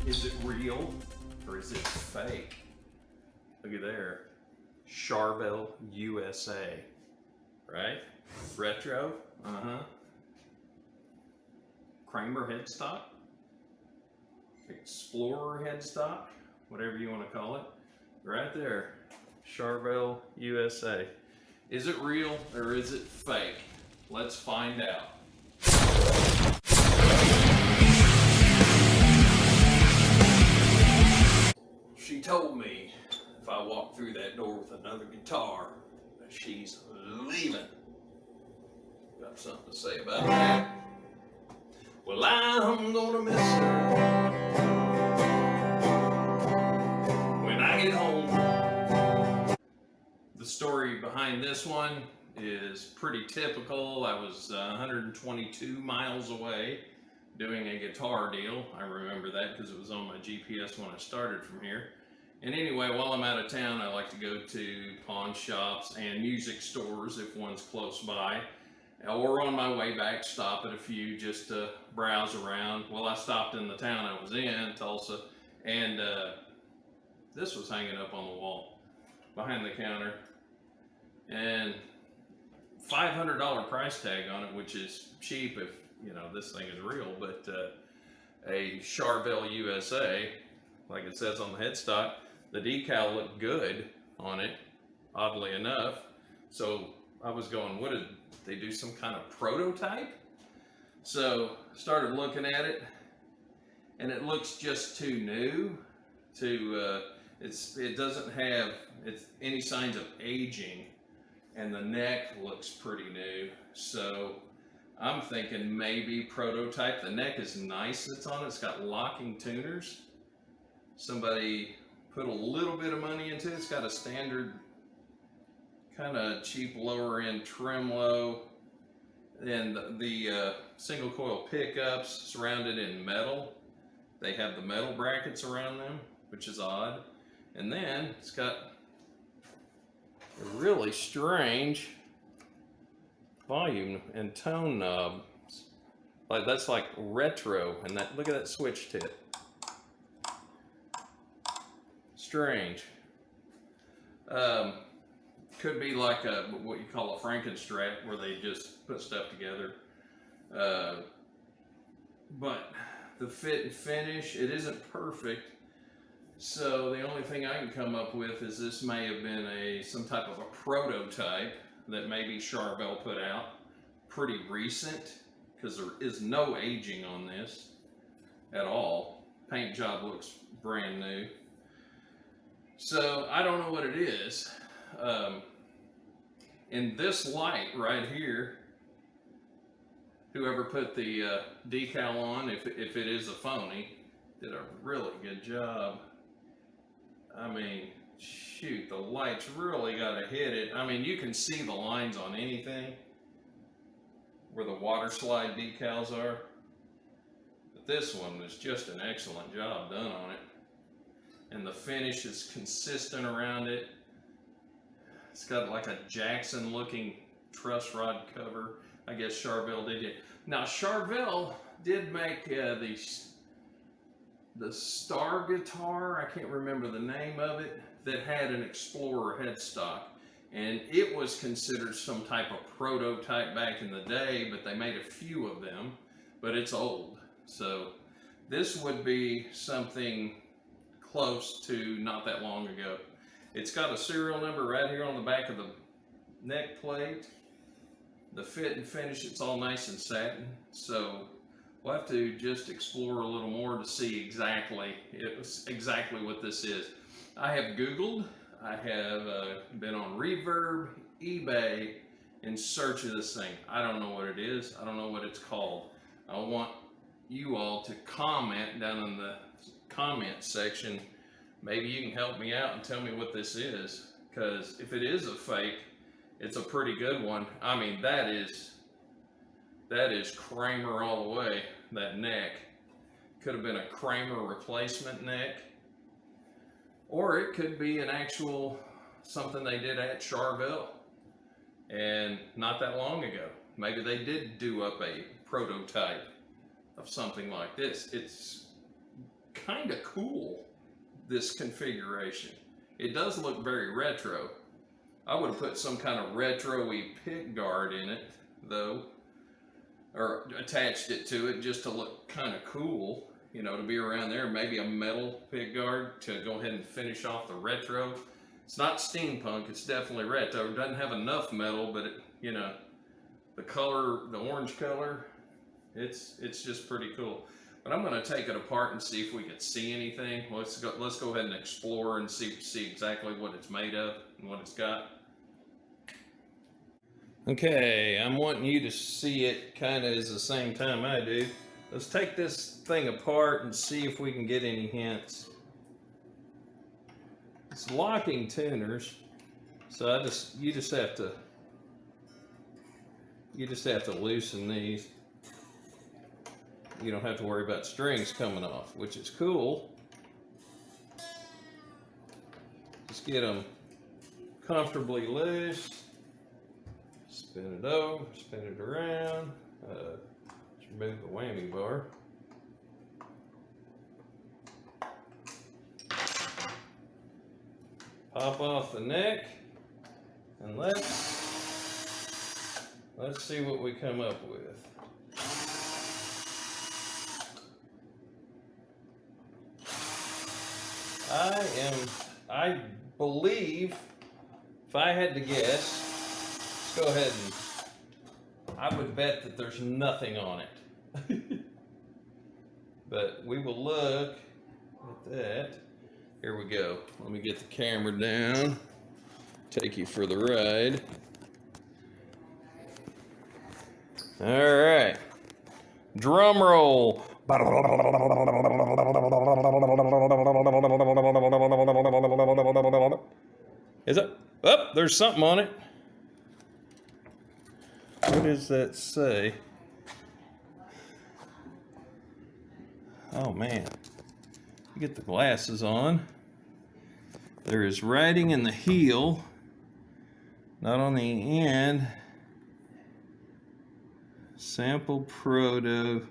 Is it real or is it fake? Look at there. Charvel USA. Right? Retro. Kramer headstock. Explorer headstock. Whatever you want to call it. Right there. Charvel USA. Is it real or is it fake? Let's find out. She told me if I walk through that door with another guitar, that she's leaving. Got something to say about that? Well, I'm gonna miss her when I get home. The story behind this one is pretty typical. I was 122 miles away doing a guitar deal. I remember that because it was on my GPS when I started from here. And anyway, while I'm out of town, I like to go to pawn shops and music stores if one's close by. Or on my way back, stop at a few just to browse around. Well, I stopped in the town I was in, Tulsa, and this was hanging up on the wall behind the counter. And $500 price tag on it, which is cheap if, you know, this thing is real, but a Charvel USA, like it says on the headstock, the decal looked good on it, oddly enough. So I was going, what did they do, some kind of prototype? So started looking at it, and it looks just too new to, it doesn't have any signs of aging, and the neck looks pretty new. So I'm thinking maybe prototype. The neck is nice that's on it. It's got locking tuners. Somebody put a little bit of money into it. It's got a standard kind of cheap lower end tremolo, and the single coil pickups surrounded in metal. They have the metal brackets around them, which is odd. And then it's got a really strange volume and tone knob. Like that's like retro, and that, look at that switch tip. Strange. Could be like what you call a Frankenstrat, where they just put stuff together. But the fit and finish, it isn't perfect. So the only thing I can come up with is this may have been some type of a prototype that maybe Charvel put out, pretty recent, because there is no aging on this at all. Paint job looks brand new. So I don't know what it is. In this light right here, whoever put the decal on, if it is a phony, did a really good job. I mean, shoot, the light's really got to hit it. I mean, you can see the lines on anything where the water slide decals are. But this one was just an excellent job done on it. And the finish is consistent around it. It's got like a Jackson looking truss rod cover. I guess Charvel did it. Now Charvel did make the Star guitar, I can't remember the name of it, that had an Explorer headstock. And it was considered some type of prototype back in the day, but they made a few of them, but it's old. So this would be something close to not that long ago. It's got a serial number right here on the back of the neck plate. The fit and finish, it's all nice and satin. So we'll have to just explore a little more to see exactly what this is. I have Googled, I have been on Reverb, eBay, in search of this thing. I don't know what it is. I don't know what it's called. I want you all to comment down in the comment section. Maybe you can help me out and tell me what this is, because if it is a fake, it's a pretty good one. I mean, that is Kramer all the way. That neck could have been a Kramer replacement neck, or it could be an actual something they did at Charvel, and not that long ago. Maybe they did do up a prototype of something like this. It's kind of cool, this configuration. It does look very retro. I would have put some kind of retro-y pick guard in it, though, or attached it to it just to look kind of cool, you know, to be around there. Maybe a metal pick guard to go ahead and finish off the retro. It's not steampunk, it's definitely retro. It doesn't have enough metal, but it, you know, the color, the orange color, it's just pretty cool. But I'm going to take it apart and see if we can see anything. Let's go ahead and explore and see exactly what it's made of and what it's got. Okay, I'm wanting you to see it kind of at the same time I do. Let's take this thing apart and see if we can get any hints. It's locking tuners, so you just have to loosen these. You don't have to worry about strings coming off, which is cool. Just get them comfortably loose. Spin it over, spin it around. Just remove the whammy bar. Pop off the neck, and let's see what we come up with. I believe, if I had to guess, let's go ahead and, I would bet that there's nothing on it. But we will look at that. Here we go. Let me get the camera down, take you for the ride. All right, drum roll. Is it? Oh, there's something on it. What does that say? Oh man, get the glasses on. There is writing in the heel, not on the end. Sample proto.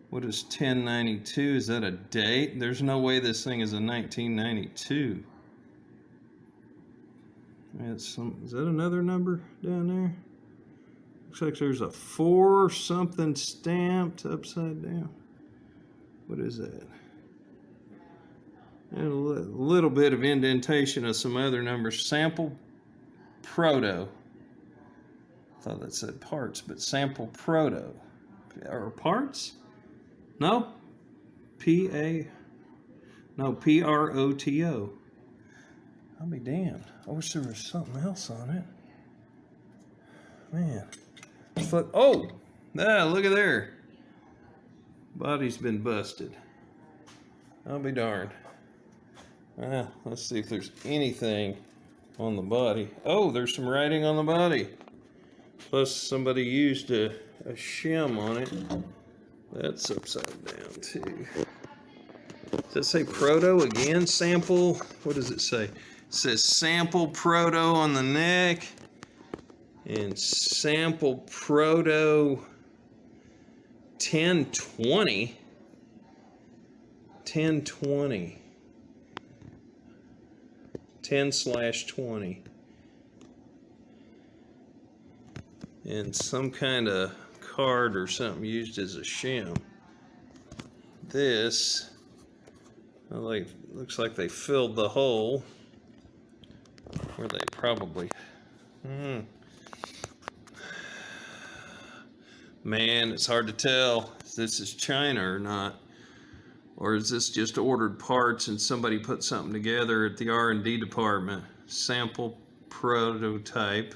What is 1092? Is that a date? There's no way this thing is a 1992. Is that another number down there? Looks like there's a 4 something stamped upside down. What is that? And a little bit of indentation of some other numbers. Sample proto. I thought that said parts, but sample proto. Or parts? No? P-R-O-T-O. I'll be damned. I wish there was something else on it. Man. Oh! Ah, look at there. Body's been busted. I'll be darned. Let's see if there's anything on the body. Oh, there's some writing on the body. Plus somebody used a shim on it. That's upside down too. Does it say proto again? Sample? What does it say? It says sample proto on the neck. And sample proto 1020. 1020. 10/20. And some kind of card or something used as a shim. This, looks like they filled the hole. Or they probably, Man, it's hard to tell if this is China or not. Or is this just ordered parts and somebody put something together at the R&D department? Sample prototype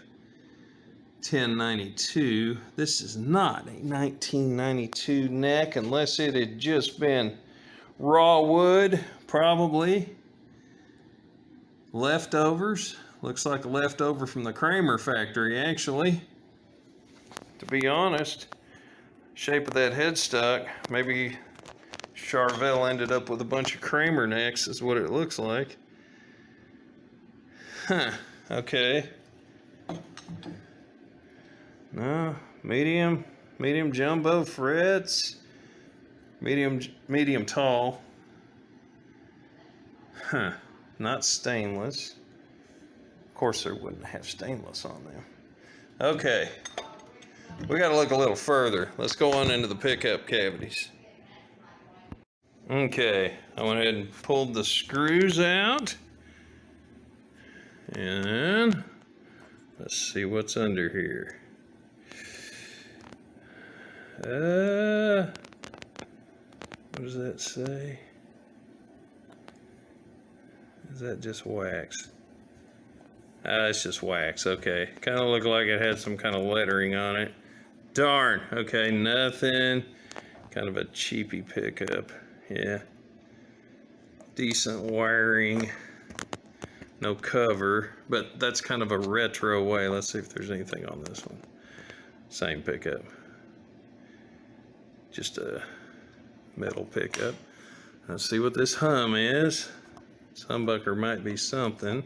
1092. This is not a 1992 neck unless it had just been raw wood, probably. Leftovers. Looks like a leftover from the Kramer factory, actually. To be honest, shape of that headstock, maybe Charvel ended up with a bunch of Kramer necks, is what it looks like. Huh, okay. No, medium jumbo frets, medium tall. Huh, not stainless. Of course, there wouldn't have stainless on them. Okay, we got to look a little further. Let's go on into the pickup cavities. Okay, I went ahead and pulled the screws out. And let's see what's under here. What does that say? Is that just wax? It's just wax, okay. Kind of looked like it had some kind of lettering on it. Darn, okay, nothing. Kind of a cheapy pickup, yeah. Decent wiring. No cover, but that's kind of a retro way. Let's see if there's anything on this one. Same pickup. Just a metal pickup. Let's see what this hum is. This humbucker might be something.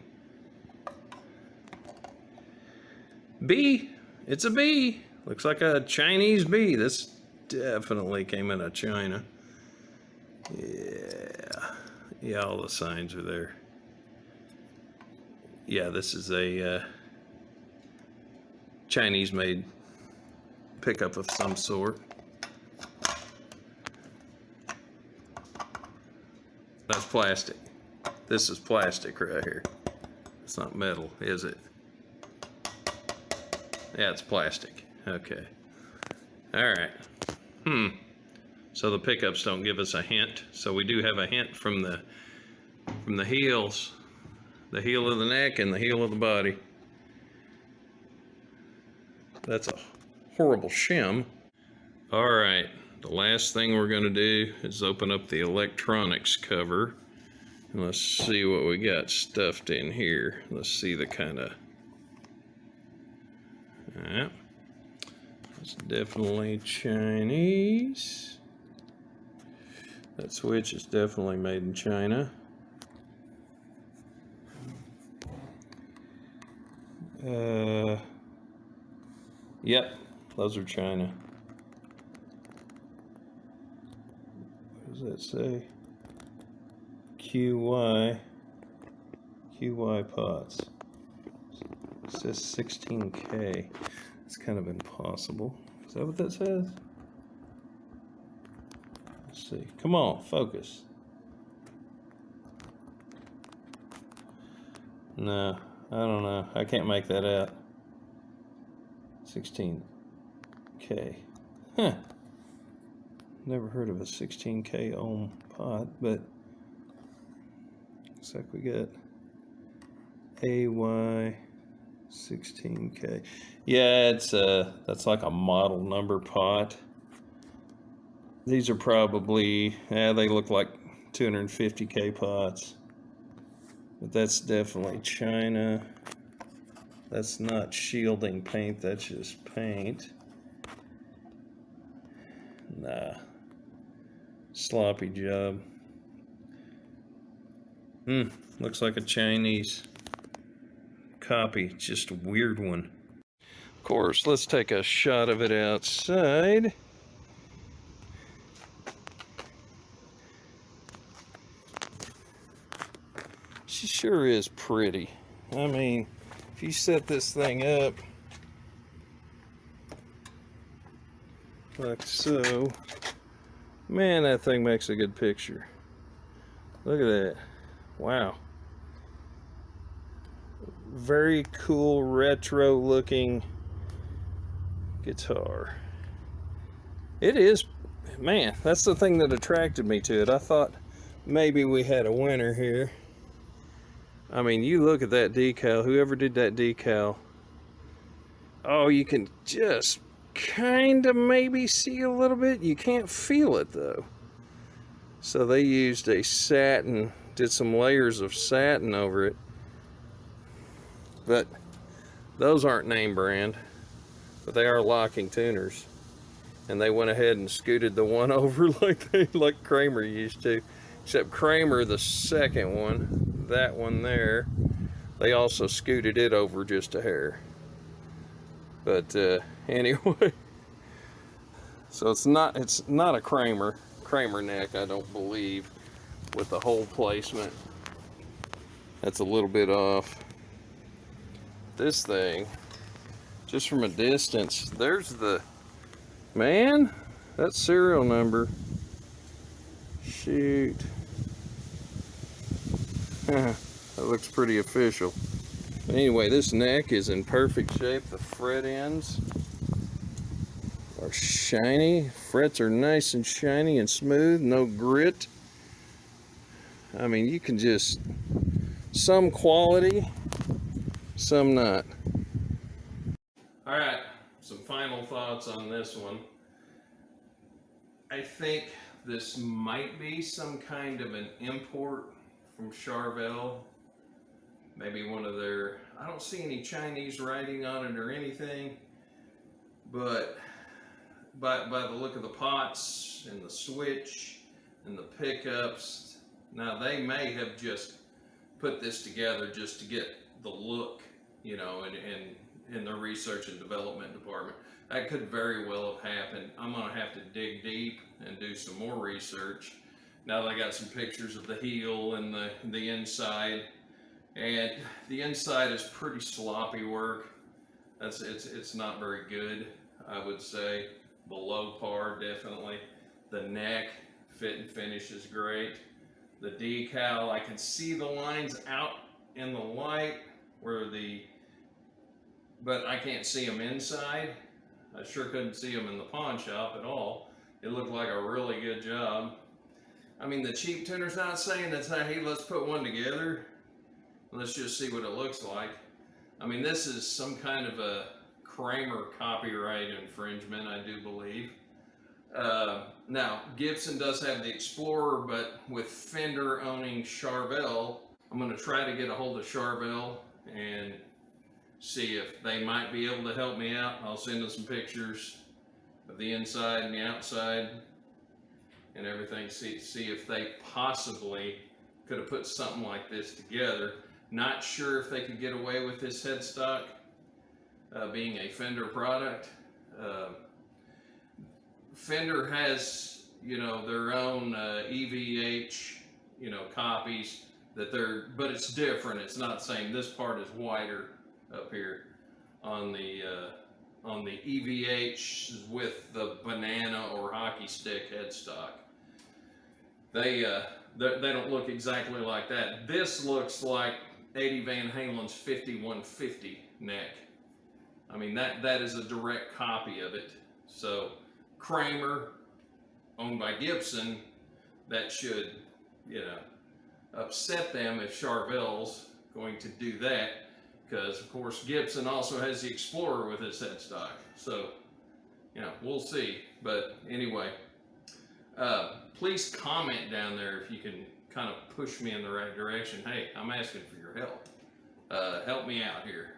B. It's a B. Looks like a Chinese B. This definitely came out of China. Yeah, all the signs are there. Yeah, this is a Chinese-made pickup of some sort. That's plastic. This is plastic right here. It's not metal, is it? Yeah, it's plastic. Okay. All right. So the pickups don't give us a hint. So we do have a hint from the heels. The heel of the neck and the heel of the body. That's a horrible shim. All right, the last thing we're gonna do is open up the electronics cover. And let's see what we got stuffed in here. Let's see the kind of, yeah, it's definitely Chinese. That switch is definitely made in China. Yep, those are China. What does that say? QY pots. It says 16K. It's kind of impossible. Is that what that says? Let's see. Come on, focus. No, I don't know. I can't make that out. 16K. Huh. Never heard of a 16K ohm pot, but looks like we got AY 16K. Yeah, it's that's like a model number pot. These are probably, they look like 250K pots. But that's definitely China. That's not shielding paint, that's just paint. Nah. Sloppy job. Looks like a Chinese copy, just a weird one. Of course, let's take a shot of it outside. She sure is pretty. I mean, if you set this thing up like so, man, that thing makes a good picture. Look at that. Wow. Very cool retro looking guitar. It is, man, that's the thing that attracted me to it. I thought maybe we had a winner here. I mean, you look at that decal, whoever did that decal. Oh, you can just kind of maybe see a little bit. You can't feel it though. So they used a satin, did some layers of satin over it. But those aren't name brand, but they are locking tuners. And they went ahead and scooted the one over like Kramer used to. Except Kramer, the second one, that one there, they also scooted it over just a hair. But anyway, so it's not a Kramer neck, I don't believe, with the hole placement. That's a little bit off. This thing, just from a distance, there's the, man, that serial number. Shoot. That looks pretty official. Anyway, this neck is in perfect shape. The fret ends are shiny. Frets are nice and shiny and smooth, no grit. I mean, you can just, some quality, some not. All right, some final thoughts on this one. I think this might be some kind of an import from Charvel. Maybe one of their, I don't see any Chinese writing on it or anything, but by the look of the pots and the switch and the pickups, now they may have just put this together just to get the look, you know, in the research and development department. That could very well have happened. I'm gonna have to dig deep and do some more research. Now that I got some pictures of the heel and the inside, and the inside is pretty sloppy work. It's not very good, I would say. Below par, definitely. The neck, fit and finish is great. The decal, I can see the lines out in the light but I can't see them inside. I sure couldn't see them in the pawn shop at all. It looked like a really good job. I mean, the cheap tuner's not saying that, hey, let's put one together. Let's just see what it looks like. I mean, this is some kind of a Kramer copyright infringement, I do believe. Now, Gibson does have the Explorer, but with Fender owning Charvel, I'm going to try to get a hold of Charvel and see if they might be able to help me out. I'll send them some pictures of the inside and the outside and everything. See if they possibly could have put something like this together. Not sure if they could get away with this headstock being a Fender product. Fender has, you know, their own EVH, you know, copies that but it's different. It's not the same. This part is wider up here on the EVH with the banana or hockey stick headstock. They don't look exactly like that. This looks like Eddie Van Halen's 5150 neck. I mean, that is a direct copy of it. So Kramer, owned by Gibson, that should, you know, upset them if Charvel's going to do that, because of course Gibson also has the Explorer with its headstock. So, you know, we'll see. But anyway, please comment down there if you can kind of push me in the right direction. Hey, I'm asking for your help. Help me out here.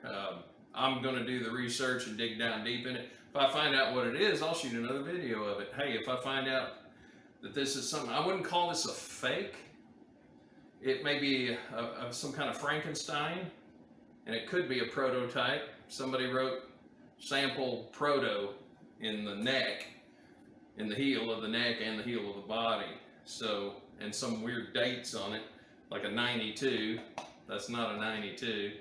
I'm going to do the research and dig down deep in it. If I find out what it is, I'll shoot another video of it. Hey, if I find out that this is something, I wouldn't call this a fake. It may be some kind of Frankenstein, and it could be a prototype. Somebody wrote sample proto in the neck, in the heel of the neck and the heel of the body. So, and some weird dates on it, like a 92. That's not a 92.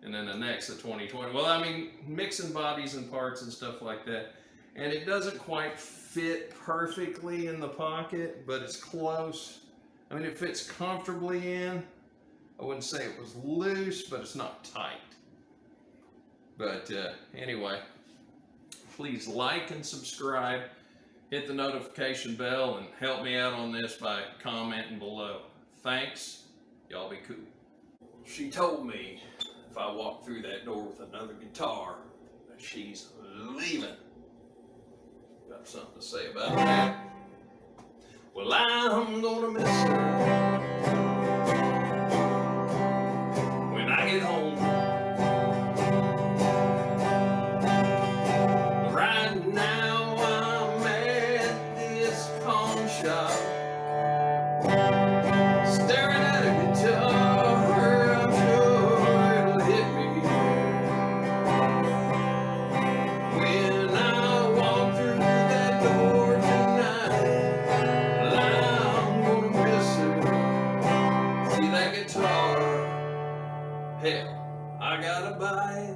And then the neck's a 2020. Well, I mean, mixing bodies and parts and stuff like that. And it doesn't quite fit perfectly in the pocket, but it's close. I mean, it fits comfortably in. I wouldn't say it was loose, but it's not tight. But anyway, please like and subscribe. Hit the notification bell and help me out on this by commenting below. Thanks. Y'all be cool. She told me if I walk through that door with another guitar, that she's leaving. Got something to say about that? Well, I'm gonna miss her when I get home. Right now I'm at this pawn shop, staring at a guitar. I'm sure it'll hit me when I walk through that door tonight. Well, I'm gonna miss her. See that guitar Hell, I gotta buy